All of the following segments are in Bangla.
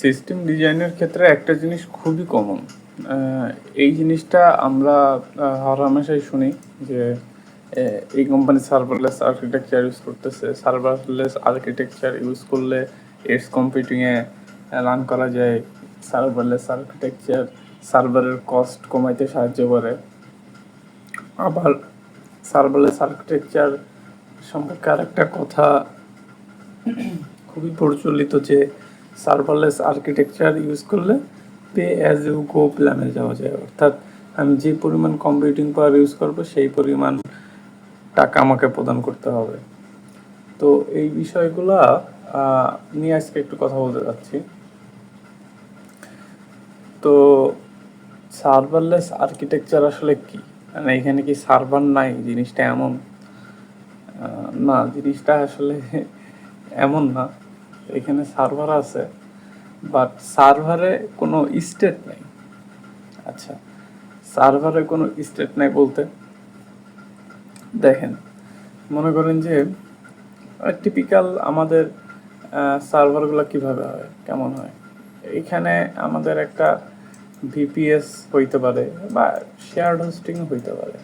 সিস্টেম ডিজাইনের ক্ষেত্রে একটা জিনিস খুবই কমন। এই জিনিসটা আমরা হরহামেশাই শুনি যে এই কোম্পানি সার্ভারলেস আর্কিটেকচার ইউজ করতেছে। সার্ভারলেস আর্কিটেকচার ইউজ করলে এডজ কম্পিউটিংয়ে রান করা যায়। সার্ভারলেস আর্কিটেকচার সার্ভারের কস্ট কমাইতে সাহায্য করে। আবার সার্ভারলেস আর্কিটেকচার সম্পর্কে আরেকটা কথা খুবই প্রচলিত যে সার্ভারলেস আর্কিটেকচার ইউজ করলে পে অ্যাজ ইউ গো প্ল্যানে যাওয়া যায়, অর্থাৎ আমি যে পরিমাণ কম্পিউটিং পাওয়ার ইউজ করবো সেই পরিমাণ টাকা আমাকে প্রদান করতে হবে। তো এই বিষয়গুলো নিয়ে আজকে একটু কথা বলতে যাচ্ছি। তো সার্ভারলেস আর্কিটেকচার আসলে কি, মানে এখানে কি সার্ভার নাই, জিনিসটা এমন না। জিনিসটা আসলে এমন না। এখানে সার্ভার আছে, বাট সার্ভারে কোনো স্টেট নেই। আচ্ছা, সার্ভারে কোনো স্টেট নেই বলতে দেখেন, মনে করেন যে টিপিক্যাল আমাদের সার্ভারগুলো কিভাবে হয়, কেমন হয়। এইখানে আমাদের একটা ভিপিএস হইতে পারে বা শেয়ার্ড হোস্টিং হইতে পারে।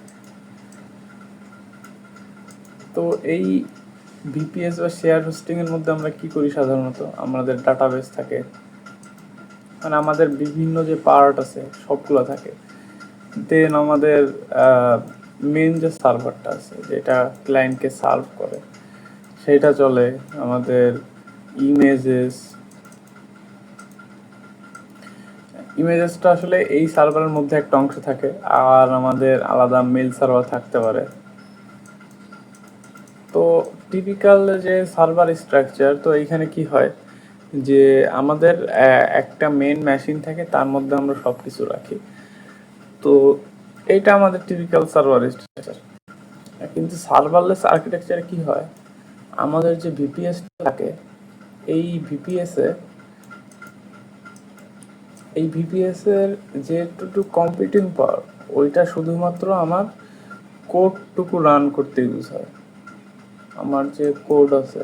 তো এই ভিপিএস বা শেয়ার হোস্টিং এর মধ্যে আমরা কি করি, সাধারণত আমাদের ডাটাবেস থাকে, মানে আমাদের বিভিন্ন যে পার্ট আছে সবগুলো থাকে। দেন আমাদের মেন যে সার্ভারটা আছে যেটা ক্লায়েন্টকে সার্ভ করে সেটা চলে। আমাদের ইমেজেসটা আসলে এই সার্ভারের মধ্যে একটা অংশ থাকে, আর আমাদের আলাদা মেল সার্ভার থাকতে পারে। তো টিপিক্যাল যে সার্ভার স্ট্রাকচার, তো এইখানে কি হয় যে আমাদের একটা মেন মেশিন থাকে, তার মধ্যে আমরা সব কিছু রাখি। তো এইটা আমাদের টিপিক্যাল সার্ভার স্ট্রাকচার। কিন্তু সার্ভারলেস আর্কিটেকচারে কি হয়, আমাদের যে ভিপিএস থাকে এই ভিপিএস এর যেটুকু কম্পিউটিং পাওয়ার ওইটা শুধুমাত্র আমার কোডটুকু রান করতে ইউজ হয়। আমার যে কোড আছে,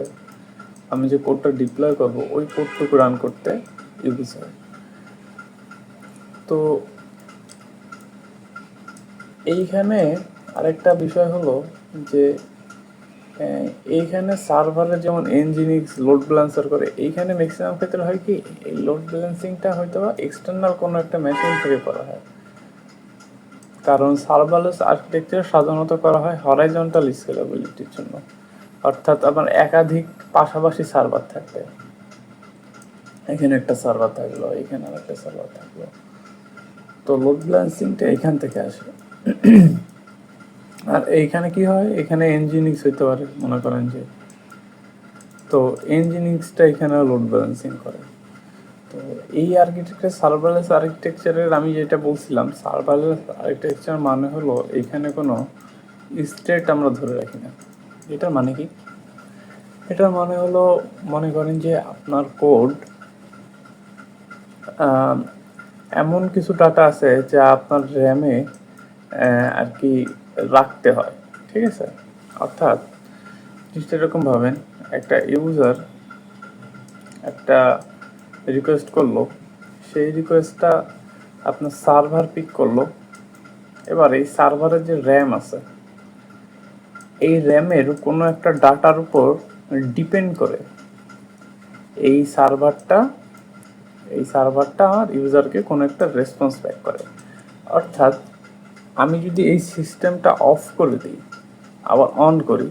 আমি যে কোডটা ডিপ্লয় করব ওই কোডটুকু রান করতে ইউজ হয়। তো এইখানে আরেকটা বিষয় হলো যে এইখানে সার্ভারে যেমন এনজিনিক্স লোড ব্যালেন্সার করে, এইখানে ম্যাক্সিমাম ক্ষেত্রে হয় কি এই লোড ব্যালেন্সিংটা হয়তো এক্সটার্নাল কোনো একটা মেশিন থেকে করা হয়। কারণ সার্ভারলেস আর্কিটেকচার সাধারণত করা হয় হরাইজন্টাল স্কেলেবিলিটির জন্য, অর্থাৎ আমার একাধিক পাশাপাশি সার্ভার থাকবে। এখানে একটা সার্ভার থাকলো, এখানে আর একটা সার্ভার থাকলো। তো লোড ব্যালেন্সিংটা এখান থেকে আসে। আর এইখানে কি হয়, এখানে এনজিনিক্স হইতে পারে মনে করেন যে, তো এনজিনিক্সটা এখানে লোড ব্যালেন্সিং করে। তো এই আর্কিটেকচার সার্ভারলেস আর্কিটেকচারের আমি যেটা বলছিলাম, সার্ভারলেস আর্কিটেকচার মানে হলো এখানে কোনো স্টেট আমরা ধরে রাখি না। এটার মানে কি, এটার মানে হলো মনে করেন যে আপনার কোড এমন কিছু ডাটা আছে যা আপনার র্যামে আর কি রাখতে হয়, ঠিক আছে। অর্থাৎ জিনিসটা এরকম ভাবেন, একটা ইউজার একটা রিকোয়েস্ট করলো, সেই রিকোয়েস্টটা আপনার সার্ভার পিক করলো। এবার এই সার্ভারের যে র্যাম আছে, এই র্যামের কোনো একটা ডাটার উপর ডিপেন্ড করে এই সার্ভারটা আমার ইউজারকে কোনো একটা রেসপন্স ব্যাক করে। অর্থাৎ আমি যদি এই সিস্টেমটা অফ করে দিই আবার অন করি,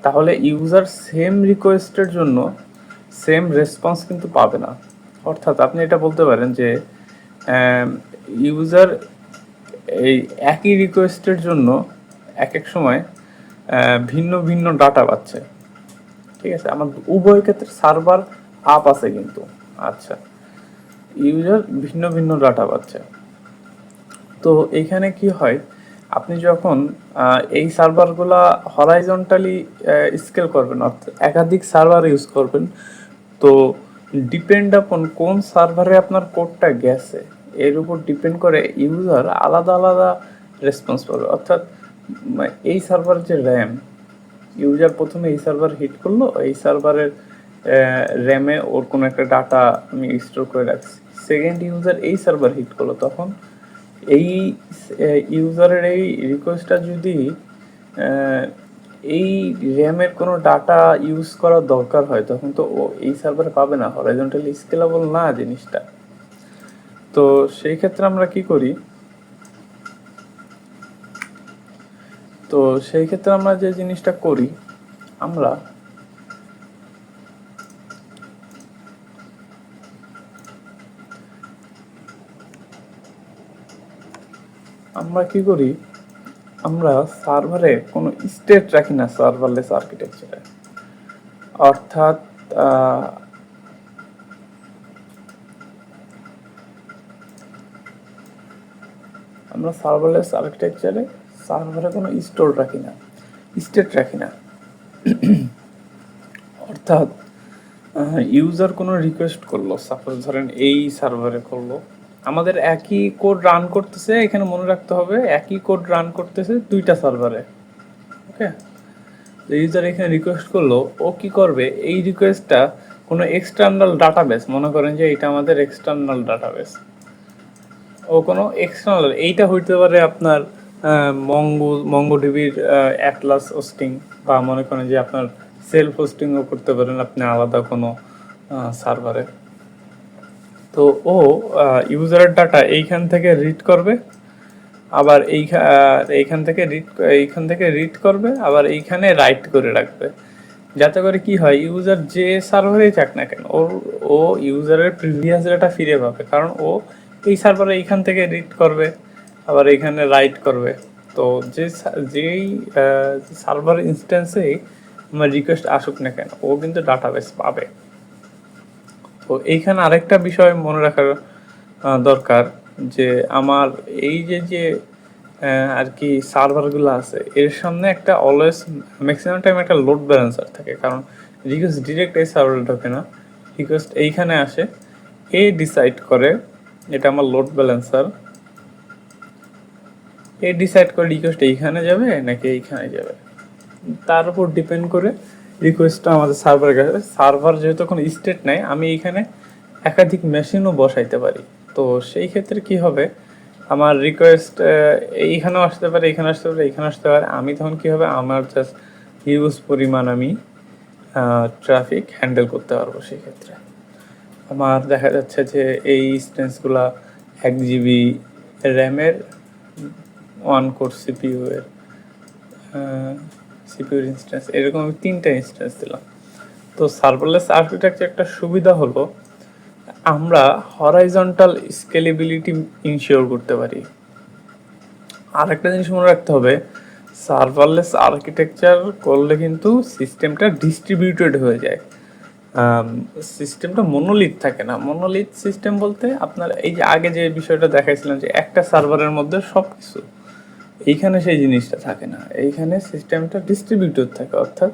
তাহলে ইউজার সেম রিকোয়েস্টের জন্য সেম রেসপন্স কিন্তু পাবে না। অর্থাৎ আপনি এটা বলতে পারেন যে ইউজার এই একই রিকোয়েস্টের জন্য এক এক সময় ভিন্ন ভিন্ন ডাটা পাচ্ছে, ঠিক আছে। আমার উভয় ক্ষেত্রে সার্ভার আপ আছে কিন্তু, আচ্ছা, ইউজার ভিন্ন ভিন্ন ডাটা পাচ্ছে। তো এইখানে কি হয়, আপনি যখন এই সার্ভারগুলা হরাইজন্টালি স্কেল করবেন, অর্থাৎ একাধিক সার্ভার ইউজ করবেন, তো ডিপেন্ড আপন কোন সার্ভারে আপনার কোডটা গেছে এর উপর ডিপেন্ড করে ইউজার আলাদা আলাদা রেসপন্স পাবে। অর্থাৎ এই সার্ভার যে র্যাম, ইউজার প্রথমে এই সার্ভার হিট করলো, এই সার্ভারের র্যামে ওর কোনো একটা ডাটা আমি স্টোর করে রাখছি, সেকেন্ড ইউজার এই সার্ভার হিট করলো, তখন এই ইউজারের এই রিকোয়েস্টটা যদি এই র্যামের কোনো ডাটা ইউজ করার দরকার হয়, তখন তো ও এই সার্ভারে পাবে না, হরাইজন্টালি স্কেলেবল না জিনিসটা। তো সেই ক্ষেত্রে আমরা কি করি, তো সেই ক্ষেত্রে আমরা যে জিনিসটা করি, আমরা কি করি, আমরা সার্ভারে কোনো স্টেট রাখি না সার্ভারলেস আর্কিটেকচারে। অর্থাৎ আমরা সার্ভারলেস আর্কিটেকচারে সার্ভারে কোনো স্টোর রাখি না, স্টেট রাখি না। অর্থাৎ ইউজার কোনো রিকোয়েস্ট করলো, সাপোজ ধরেন এই সার্ভারে করলো, আমাদের একই কোড রান করতেছে, এখানে মনে রাখতে হবে একই কোড রান করতেছে দুইটা সার্ভারে। ওকে, ইউজার এখানে রিকোয়েস্ট করলো, ও কি করবে, এই রিকোয়েস্টটা কোনো এক্সটার্নাল ডাটাবেস, মনে করেন যে এটা আমাদের এক্সটার্নাল ডাটাবেস, ও কোনো এক্সটার্নাল, এইটা হইতে পারে আপনার মঙ্গোডিবির অ্যাটলাস হোস্টিং, বা মনে করেন যে আপনার সেলফ হোস্টিংও করতে পারেন আপনি আলাদা কোনো সার্ভারে। তো ও ইউজারের ডাটা এইখান থেকে রিড করবে, আবার এইখান থেকে রিড করবে, আবার এইখানে রাইট করে রাখবে, যাতে করে কি হয়, ইউজার যে সার্ভারেই যাক না কেন, ও ইউজারের প্রিভিয়াস ডাটা ফিরে পাবে, কারণ ও এই সার্ভারে এইখান থেকে রিড করবে, আবার এইখানে রাইট করবে। তো যেই সার্ভার ইনস্ট্যান্সে আমার রিকোয়েস্ট আসুক না কেন, ও কিন্তু ডাটাবেস পাবে। তো এইখানে আরেকটা বিষয় মনে রাখার দরকার, যে আমার এই যে আর কি সার্ভারগুলো আছে, এর সামনে একটা অলওয়েজ ম্যাক্সিমাম টাইম একটা লোড ব্যালেন্সার থাকে, কারণ রিকোয়েস্ট ডিরেক্ট এই সার্ভারে ঢোকে না, রিকোয়েস্ট এইখানে আসে, এ ডিসাইড করে, এটা আমার লোড ব্যালেন্সার, এ ডিসাইড করে রিকোয়েস্ট এইখানে যাবে নাকি এইখানে যাবে, তার উপর ডিপেন্ড করে রিকোয়েস্টটা আমাদের সার্ভারের কাছে। সার্ভার যেহেতু কোনো স্টেট নেই, আমি এখানে একাধিক মেশিনও বসাইতে পারি। তো সেই ক্ষেত্রে কি হবে, আমার রিকোয়েস্ট এইখানেও আসতে পারে, এইখানে আসতে পারে, এইখানে আসতে পারে, আমি তখন কি হবে, আমার জাস্ট হিউজ পরিমাণ আমি ট্রাফিক হ্যান্ডেল করতে পারবো। সেই ক্ষেত্রে আমার দেখা যাচ্ছে যে এই ইনস্ট্যান্সগুলা 1 GB র্যামের 1 কোর সিপিইউ এর সিপিইউর ইনস্ট্যান্স, এরকম আমি 3টা ইনস্ট্যান্স দিলাম। তো সার্ভারলেস আর্কিটেকচার একটা সুবিধা হলো, আমরা হরাইজন্টাল স্কেলেবিলিটি ইনশিওর করতে পারি। আর একটা জিনিস মনে রাখতে হবে, সার্ভারলেস আর্কিটেকচার করলে কিন্তু সিস্টেমটা ডিস্ট্রিবিউটেড হয়ে যায়, সিস্টেমটা মনোলিথ থাকে না। মনোলিথ সিস্টেম বলতে আপনার এই যে আগে যে বিষয়টা দেখাইছিলাম যে একটা সার্ভারের মধ্যে সব কিছু, এইখানে সেই জিনিসটা থাকে না, এইখানে সিস্টেমটা ডিস্ট্রিবিউটেড থাকে। অর্থাৎ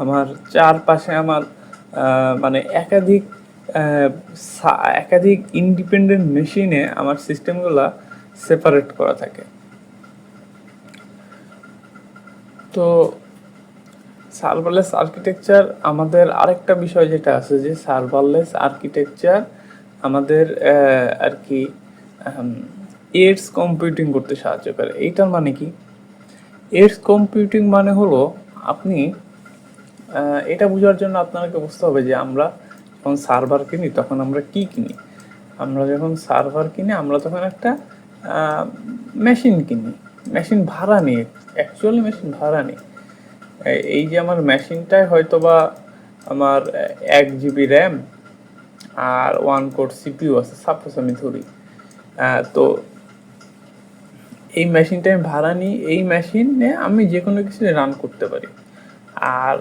আমার চারপাশে আমার মানে একাধিক ইন্ডিপেন্ডেন্ট মেশিনে আমার সিস্টেমগুলো সেপারেট করা থাকে। তো সার্ভারলেস আর্কিটেকচার আমাদের আরেকটা বিষয় যেটা আছে, যে সার্ভারলেস আর্কিটেকচার আমাদের আর কি এডস কম্পিউটিং করতে সাহায্য করে। এইটার মানে কি, এডস কম্পিউটিং মানে হলো, আপনি এটা বোঝার জন্য আপনাকে বুঝতে হবে যে আমরা যখন সার্ভার কিনি তখন আমরা কি কিনি। আমরা যখন সার্ভার কিনি আমরা তখন একটা মেশিন কিনি, মেশিন ভাড়া নিই, অ্যাকচুয়ালি মেশিন ভাড়া নিই। এই যে আমার মেশিনটায় হয়তো বা আমার 1 GB র্যাম আর 1 কোর সিপিইউ আছে, সাপোজ আমি ধরি। তো এই মেশিনটা আমি ভাড়া নিই, এই মেশিনে আমি যে কোনো কিছু রান করতে পারি। আর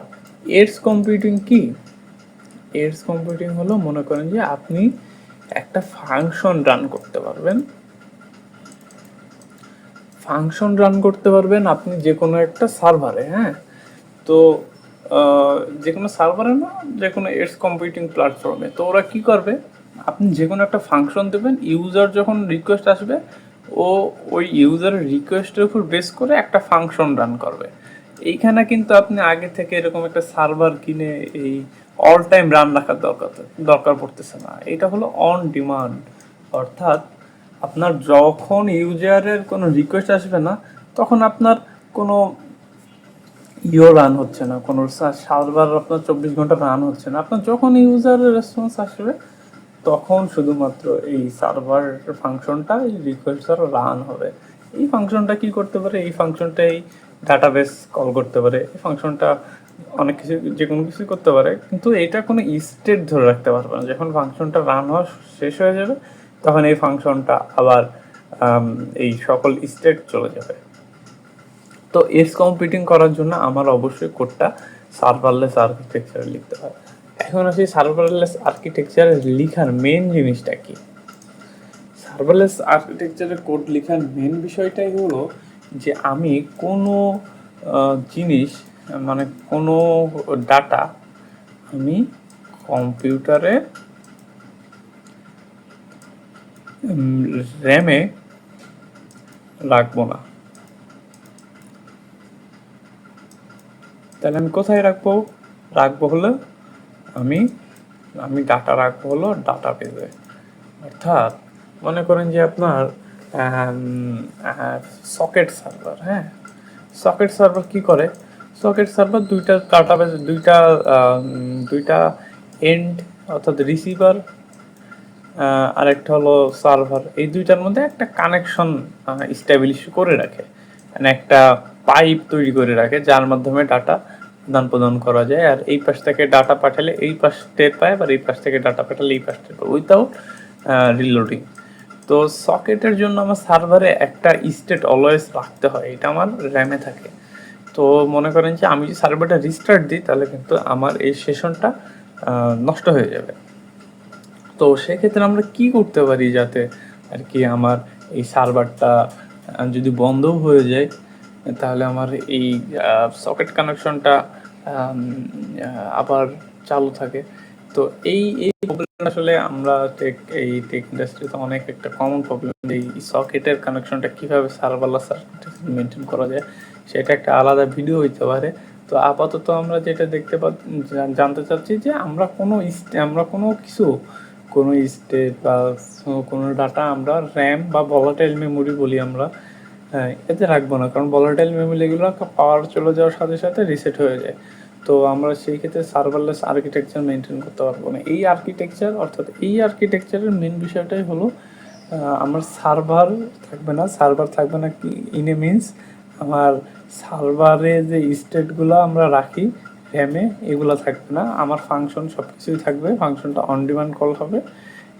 এডস কম্পিউটিং কি, এডস কম্পিউটিং হলো, মনে করেন যে আপনি একটা ফাংশন রান করতে পারবেন, আপনি যে কোনো একটা সার্ভারে। হ্যাঁ, তো যে কোনো সার্ভারে না, যে কোনো এডস কম্পিউটিং প্ল্যাটফর্মে। তো ওরা কি করবে, আপনি যে কোনো একটা ফাংশন দেবেন, ইউজার যখন রিকোয়েস্ট আসবে, ও ওই ইউজারের রিকোয়েস্টের উপর বেস করে একটা ফাংশন রান করবে। এইখানে কিন্তু আপনি আগে থেকে এরকম একটা সার্ভার কিনে এই অল টাইম রান রাখার দরকার পড়তেছে না। এটা হলো অন ডিমান্ড, অর্থাৎ আপনার যখন ইউজারের কোনো রিকোয়েস্ট আসবে না, তখন আপনার কোনো রান হচ্ছে না, কোনো সার্ভার আপনার 24 ঘন্টা রান হচ্ছে না। আপনার যখন ইউজারের রেসপন্স আসবে, তখন শুধুমাত্র এই সার্ভার ফাংশনটা এই রিকোয়েস্ট রান হবে। এই ফাংশনটা কি করতে পারে? এই ফাংশনটা এই ডাটাবেস কল করতে পারে। এই ফাংশনটা অনেক কিছু, যে কোনো কিছু করতে পারে, কিন্তু এটা কোনো স্টেট ধরে রাখতে পারবে না। যখন ফাংশনটা রান হওয়া শেষ হয়ে যাবে, তখন এই ফাংশনটা আবার এই সকল স্টেট চলে যাবে। তো এস কম্পিউটিং করার জন্য আমার অবশ্যই কোডটা সার্ভারলেস আর্কিটেকচারে লিখতে হয়। এখন আসি সার্ভারলেস আর্কিটেকচারে লিখার মেন জিনিসটা কি। সার্ভারলেস আর্কিটেকচারে কোড লেখার মেন বিষয়টাই হলো যে আমি কোনো জিনিস, মানে কোনো ডাটা আমি কম্পিউটারে র্যামে রাখবো না। তাহলে আমি কোথায় রাখবো হলো আমি ডাটা রাখবো হলো ডাটাবেজে। অর্থাৎ মনে করেন যে আপনার সকেট সার্ভার, হ্যাঁ, সকেট সার্ভার কি করে? সকেট সার্ভার দুইটা ডাটাবেজ, দুইটা এন্ড, অর্থাৎ রিসিভার আর একটা হলো সার্ভার, এই দুইটার মধ্যে একটা কানেকশন স্টাবলিশ করে রাখে, মানে একটা পাইপ তৈরি করে রাখে, যার মাধ্যমে ডাটা আদান প্রদান করা যায়। আর এই পাশ থেকে ডাটা পাঠালে এই পাশ টের পায়, আর এই পাশ থেকে ডাটা পাঠালে এই পাশ টের পায়, উইথাউট রিলোডিং। তো সকেটের জন্য আমার সার্ভারে একটা স্টেট অলওয়েজ রাখতে হয়, এটা আমার র্যামে থাকে। তো মনে করেন যে আমি যদি সার্ভারটা রিস্টার্ট দিই, তাহলে কিন্তু আমার এই সেশনটা নষ্ট হয়ে যাবে। তো সেক্ষেত্রে আমরা কি করতে পারি যাতে আর কি আমার এই সার্ভারটা যদি বন্ধও হয়ে যায়, তাহলে আমার এই সকেট কানেকশনটা আবার চালু থাকে। তো এই প্রবলেম আসলে আমরা টেক ইন্ডাস্ট্রিতে অনেক একটা কমন প্রবলেম। এই সকেটের কানেকশনটা কীভাবে সার্ভারলেস মেনটেন করা যায়, সেটা একটা আলাদা ভিডিও হইতে পারে। তো আপাতত আমরা যেটা জানতে চাচ্ছি যে আমরা কোনো কিছু, কোনো স্টেট বা কোনো ডাটা আমরা র্যাম বা ভলাটাইল মেমোরি বলি আমরা, এতে রাখবো না, কারণ ভলাটাইল মেমোরিগুলো পাওয়ার চলে যাওয়ার সাথে সাথে রিসেট হয়ে যায়। তো আমরা সেই ক্ষেত্রে সার্ভারলেস আর্কিটেকচার মেনটেন করতে পারবো না। এই আর্কিটেকচারের মেন বিষয়টাই হলো আমার সার্ভার থাকবে না কি ইন এ মিনস, আমার সার্ভারে যে স্টেটগুলো আমরা রাখি র্যামে, এগুলো থাকবে না। আমার ফাংশন সব কিছুই থাকবে, ফাংশনটা অন ডিমান্ড কল হবে,